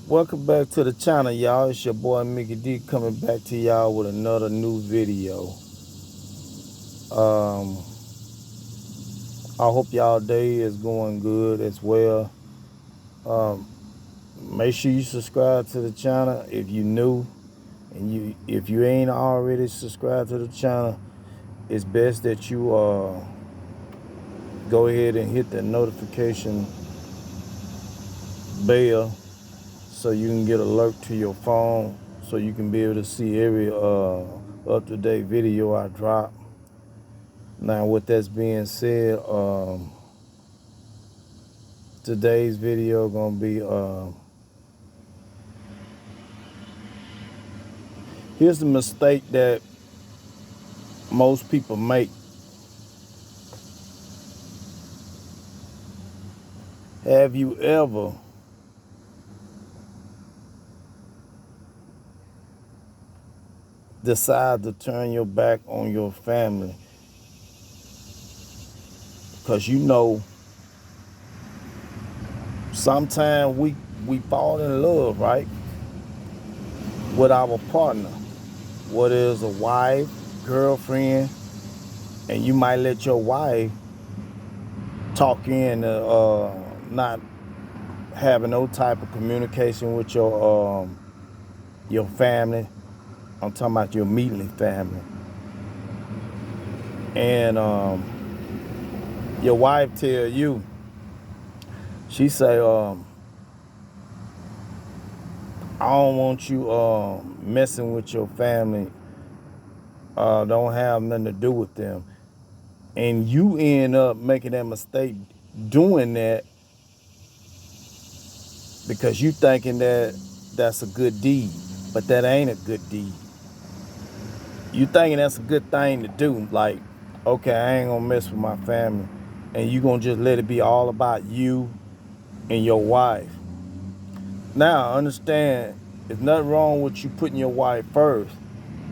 Welcome back to the channel, y'all. It's your boy Mickey D coming back to y'all with another new video. Um, I hope y'all day is going good as well. Um, Make sure you subscribe to the channel if you new, and if you ain't already subscribed to the channel, it's best that you go ahead and hit the notification bell so you can get alert to your phone, so you can be able to see every up-to-date video I drop. Now, with that being said, today's video gonna be here's the mistake that most people make. Have you ever decided to turn your back on your family because you know sometimes we fall in love, right, with our partner, whether it's a wife, girlfriend, and you might let your wife talk you into not having no type of communication with your family. I'm talking about your immediate family. And your wife tell you, she say, I don't want you messing with your family. Don't have nothing to do with them. And you end up making that mistake doing that because you thinking that that's a good deed. But that ain't a good deed. You thinking that's a good thing to do. Like, okay, I ain't gonna mess with my family. And you gonna just let it be all about you and your wife. Now, understand, there's nothing wrong with you putting your wife first.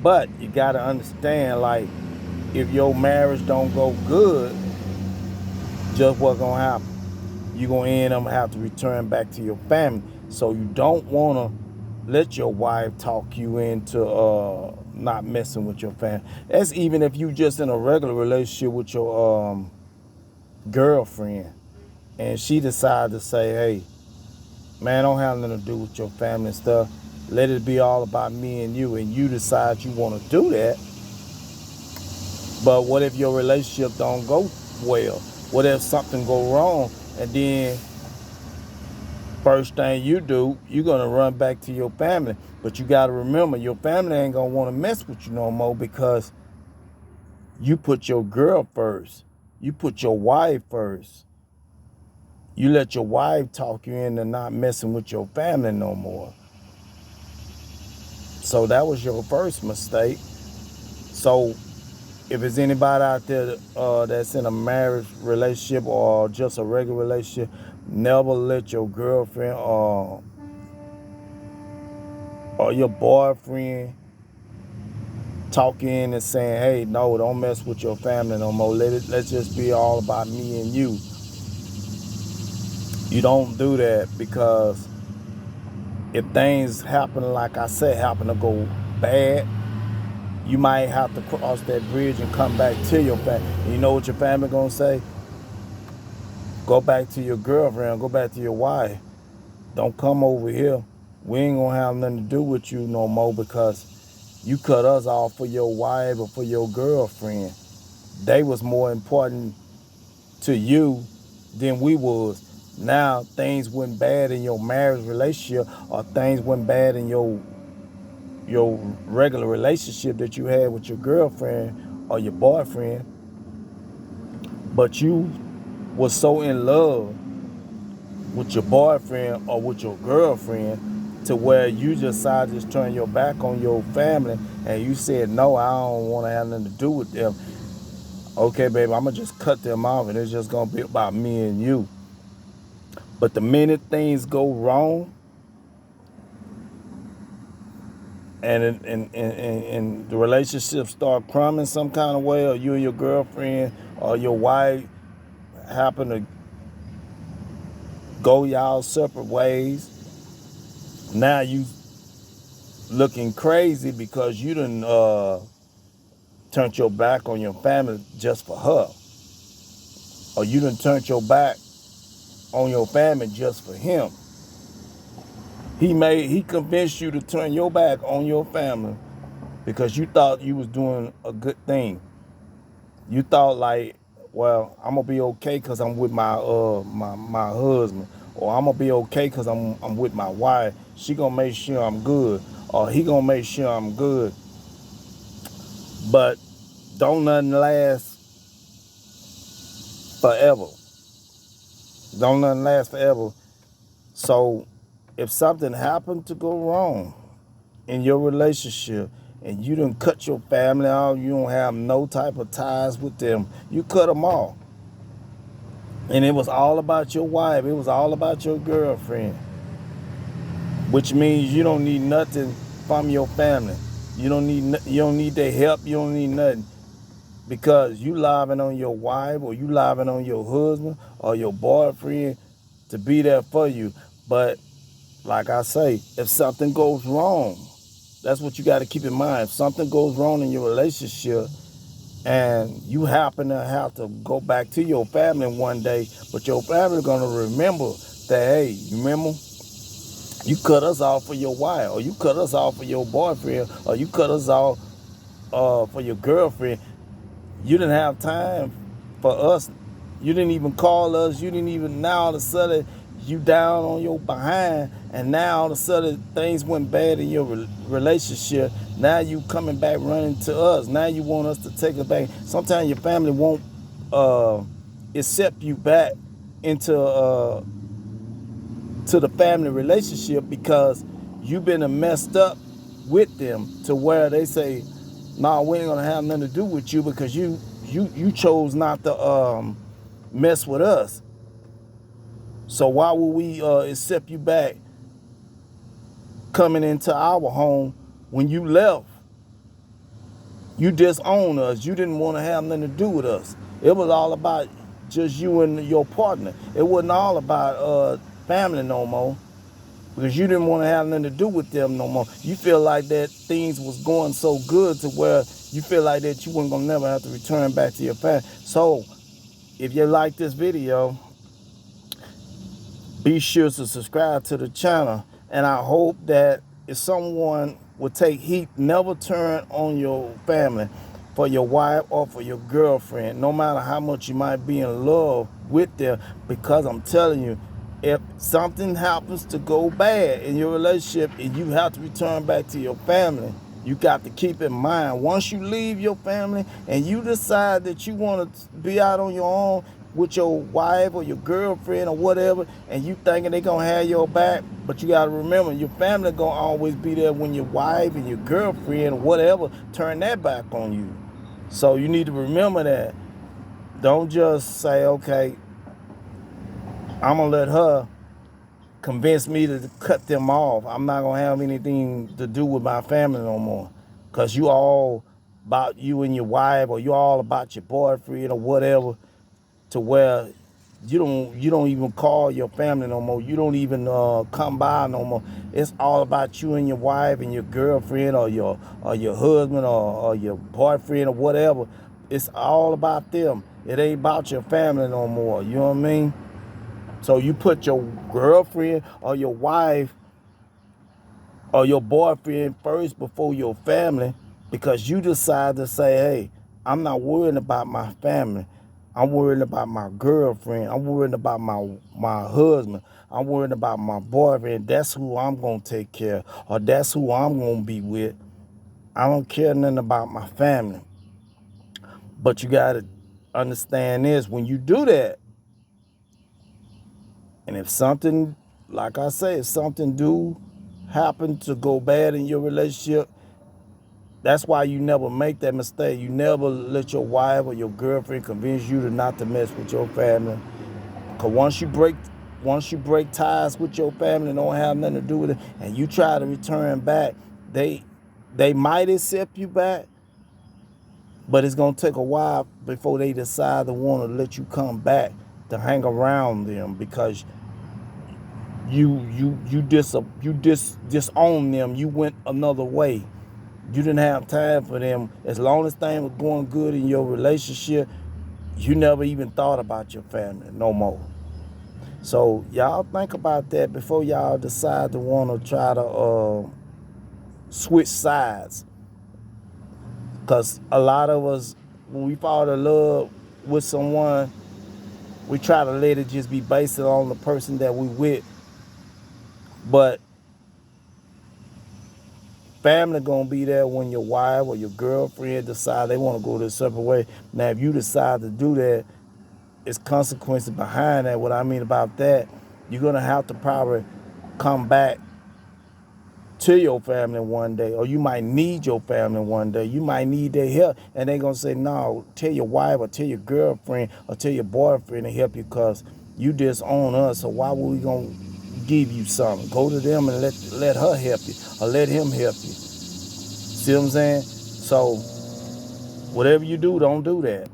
But you gotta understand, like, if your marriage don't go good, just what's gonna happen? You're gonna end up have to return back to your family. So you don't wanna let your wife talk you into not messing with your family. That's even if you just in a regular relationship with your girlfriend and she decided to say, hey, man, don't have nothing to do with your family and stuff. Let it be all about me and you decide you want to do that. But what if your relationship don't go well? What if something go wrong and then first thing you do, you're gonna run back to your family. But you gotta remember, your family ain't gonna wanna mess with you no more because you put your girl first. You put your wife first. You let your wife talk you into not messing with your family no more. So that was your first mistake. So if there's anybody out there that's in a marriage relationship or just a regular relationship, never let your girlfriend or your boyfriend talk in and saying, hey, no, don't mess with your family no more. Let's just be all about me and you. You don't do that, because if things happen, like I said, happen to go bad, you might have to cross that bridge and come back to your family. And you know what your family gonna say? Go back to your girlfriend, go back to your wife. Don't come over here. We ain't gonna have nothing to do with you no more because you cut us off for your wife or for your girlfriend. They was more important to you than we was. Now things went bad in your marriage relationship, or things went bad in your regular relationship that you had with your girlfriend or your boyfriend, but you was so in love with your boyfriend or with your girlfriend to where you decided to just turn your back on your family and you said, no, I don't want to have nothing to do with them. Okay, baby, I'm going to just cut them off and it's just going to be about me and you. But the minute things go wrong and the relationship start crumbling some kind of way, or you and your girlfriend or your wife happen to go y'all separate ways, Now you looking crazy because you done turned your back on your family just for her. Or you done turned your back on your family just for him. He convinced you to turn your back on your family because you thought you was doing a good thing. You thought like, well, I'm gonna be okay because I'm with my husband, or I'm gonna be okay because I'm with my wife. She gonna make sure I'm good, or he gonna make sure I'm good. But don't nothing last forever. Don't nothing last forever. So if something happened to go wrong in your relationship and you done cut your family off, you don't have no type of ties with them, you cut them off. And it was all about your wife. It was all about your girlfriend, which means you don't need nothing from your family. You don't need their help. You don't need nothing because you living on your wife or you living on your husband or your boyfriend to be there for you. But like I say, if something goes wrong, that's what you got to keep in mind. If something goes wrong in your relationship and you happen to have to go back to your family one day, but your family going to remember that, hey, you remember? You cut us off for your wife, or you cut us off for your boyfriend, or you cut us off for your girlfriend. You didn't have time for us. You didn't even call us. You didn't even, now all of a sudden you down on your behind, and now all of a sudden things went bad in your relationship. Now you coming back running to us. Now you want us to take it back. Sometimes your family won't accept you back into to the family relationship because you've been messed up with them to where they say, "Nah, we ain't gonna have nothing to do with you because you chose not to mess with us. So why would we accept you back coming into our home when you left? You disowned us. You didn't want to have nothing to do with us. It was all about just you and your partner. It wasn't all about family no more." Because you didn't want to have nothing to do with them no more. You feel like that things was going so good to where you feel like that you weren't going to never have to return back to your family. So if you like this video, be sure to subscribe to the channel. And I hope that if someone would take heed, never turn on your family for your wife or for your girlfriend, no matter how much you might be in love with them, because I'm telling you, if something happens to go bad in your relationship and you have to return back to your family, you got to keep in mind, once you leave your family and you decide that you want to be out on your own with your wife or your girlfriend or whatever, and you thinking they gonna have your back, but you gotta remember, your family gonna always be there when your wife and your girlfriend or whatever turn their back on you. So you need to remember that. Don't just say, okay, I'm gonna let her convince me to cut them off. I'm not gonna have anything to do with my family no more. Cause you all about you and your wife, or you all about your boyfriend or whatever, to where you don't even call your family no more. You don't even come by no more. It's all about you and your wife and your girlfriend or your husband or your boyfriend or whatever. It's all about them. It ain't about your family no more. You know what I mean? So you put your girlfriend or your wife or your boyfriend first before your family because you decide to say, hey, I'm not worrying about my family. I'm worrying about my girlfriend. I'm worrying about my husband. I'm worrying about my boyfriend. That's who I'm going to take care of, or that's who I'm going to be with. I don't care nothing about my family. But you got to understand this. When you do that, and if something, like I say, if something do happen to go bad in your relationship, that's why you never make that mistake. You never let your wife or your girlfriend convince you to not to mess with your family. Cause once you break ties with your family and don't have nothing to do with it, and you try to return back, they might accept you back, but it's gonna take a while before they decide to want to let you come back to hang around them, because you disown them. You went another way. You didn't have time for them. As long as things were going good in your relationship, you never even thought about your family no more. So y'all think about that before y'all decide to want to try to switch sides. Because a lot of us, when we fall in love with someone, we try to let it just be based on the person that we with. But family gonna be there when your wife or your girlfriend decide they want to go this separate way. Now, if you decide to do that, it's consequences behind that. What I mean about that, you're gonna have to probably come back to your family one day, or you might need your family one day. You might need their help, and they're gonna say, "No, tell your wife or tell your girlfriend or tell your boyfriend to help you, because you disown us. So why would we gonna give you something? Go to them and let her help you, or let him help you." See what I'm saying? So whatever you do, don't do that.